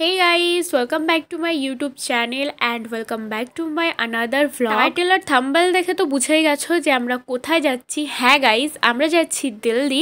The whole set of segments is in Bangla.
Hey guys, welcome back to my YouTube channel and welcome back to my another vlog. Title R thumbnail দেখে তো বুঝেই গেছো যে আমরা কোথায় যাচ্ছি। হ্যাঁ গাইস, আমরা যাচ্ছি দিল্লি।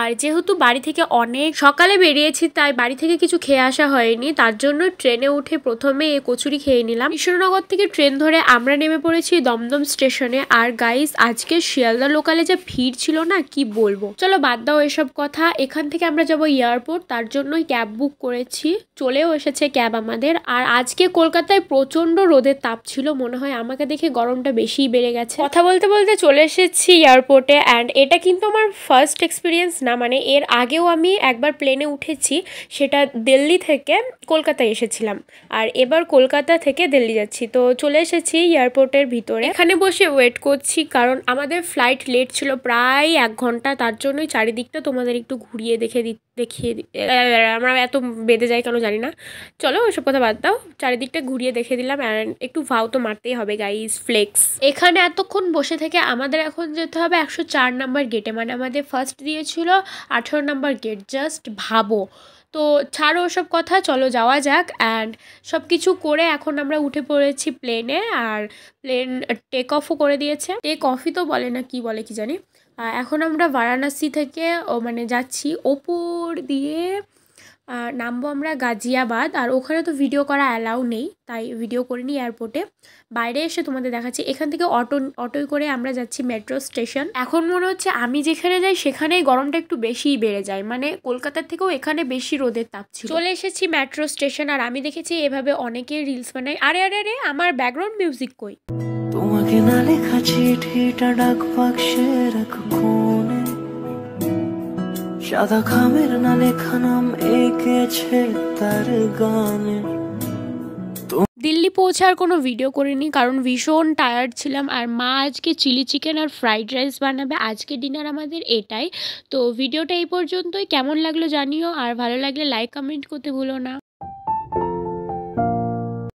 আর যেহেতু বাড়ি থেকে অনেক সকালে বেরিয়েছি তাই বাড়ি থেকে কিছু খেয়ে আসা হয়নি, তার জন্য ট্রেনে উঠে প্রথমে কচুরি খেয়ে নিলাম। কৃষ্ণনগর থেকে ট্রেন ধরে আমরা নেমে পড়েছি দমদম স্টেশনে। আর গাইস, আজকে শিয়ালদা লোকালে যে ভিড় ছিল না, কি বলবো। চলো বাদ দাও এসব কথা। এখান থেকে আমরা যাব এয়ারপোর্ট, তার জন্যই ক্যাব বুক করেছি। চলেও এসেছে ক্যাব আমাদের। আর আজকে কলকাতায় প্রচন্ড রোদের তাপ ছিল, মনে হয় আমাকে দেখে গরমটা বেশিই বেড়ে গেছে। কথা বলতে বলতে চলে এসেছি এয়ারপোর্টে। অ্যান্ড এটা কিন্তু আমার ফার্স্ট এক্সপিরিয়েন্স না, মানে এর আগেও আমি একবার প্লেনে উঠেছি, সেটা দিল্লি থেকে কলকাতায় এসেছিলাম। আর এবার কলকাতা থেকে দিল্লি যাচ্ছি। তো চলে এসেছি এয়ারপোর্টের ভিতরে। এখানে বসে ওয়েট করছি কারণ আমাদের ফ্লাইট লেট ছিল প্রায় 1 ঘন্টা, তার জন্যই চারিদিকটা তোমাদের একটু ঘুরিয়ে দেখিয়ে আমরা এত বেঁধে যাই কেন জানি না। চলো ওইসব কথা বাদ দাও, চারিদিকটা ঘুরিয়ে দেখে দিলাম। অ্যান্ড একটু ভাও তো মারতেই হবে গাইস, ফ্লেক্স। এখানে এতক্ষণ বসে থেকে আমাদের এখন যেতে হবে 104 নাম্বার গেটে, মানে আমাদের ফার্স্ট দিয়েছিল 18 নাম্বার গেট। জাস্ট ভাবো। তো ছাড়ো ওসব কথা, চলো যাওয়া যাক। অ্যান্ড সব কিছু করে এখন আমরা উঠে পড়েছি প্লেনে। আর প্লেন টেক অফও করে দিয়েছে, টেক অফই তো বলে না কি বলে কি জানি। এখন আমরা বারাণসী থেকে মানে যাচ্ছি ওপর দিয়ে, নামবো আমরা গাজিয়াবাদ। আর ওখানে তো ভিডিও করা অ্যালাউ নেই, তাই ভিডিও করিনি এয়ারপোর্টে। বাইরে এসে তোমাদের দেখাচ্ছি। এখান থেকে অটোয় করে আমরা যাচ্ছি মেট্রো স্টেশন। এখন মনে হচ্ছে আমি যেখানে যাই সেখানেই গরমটা একটু বেশিই বেড়ে যায়, মানে কলকাতার থেকেও এখানে বেশি রোদের তাপ ছিল। চলে এসেছি মেট্রো স্টেশন। আর আমি দেখেছি এভাবে অনেকে রিলস বানায়। আরে আরে আরে, আমার ব্যাকগ্রাউন্ড মিউজিক কই? তোমাকে না লেখা চিঠিটা ডাক বাক্সে রাখো কোণে, সাদা খামের না লেখা নাম এঁকেছে তার গানে। দিল্লি পৌঁছার কোনো ভিডিও করিনি কারণ ভীষণ টায়ার্ড ছিলাম। আর মা আজকে চিলি চিকেন আর ফ্রাইড রাইস বানাবে, আজকে ডিনার আমাদের এটাই। তো ভিডিওটা এই পর্যন্তই। কেমন লাগলো জানিও, আর ভালো লাগলে লাইক কমেন্ট করতে ভুলো না।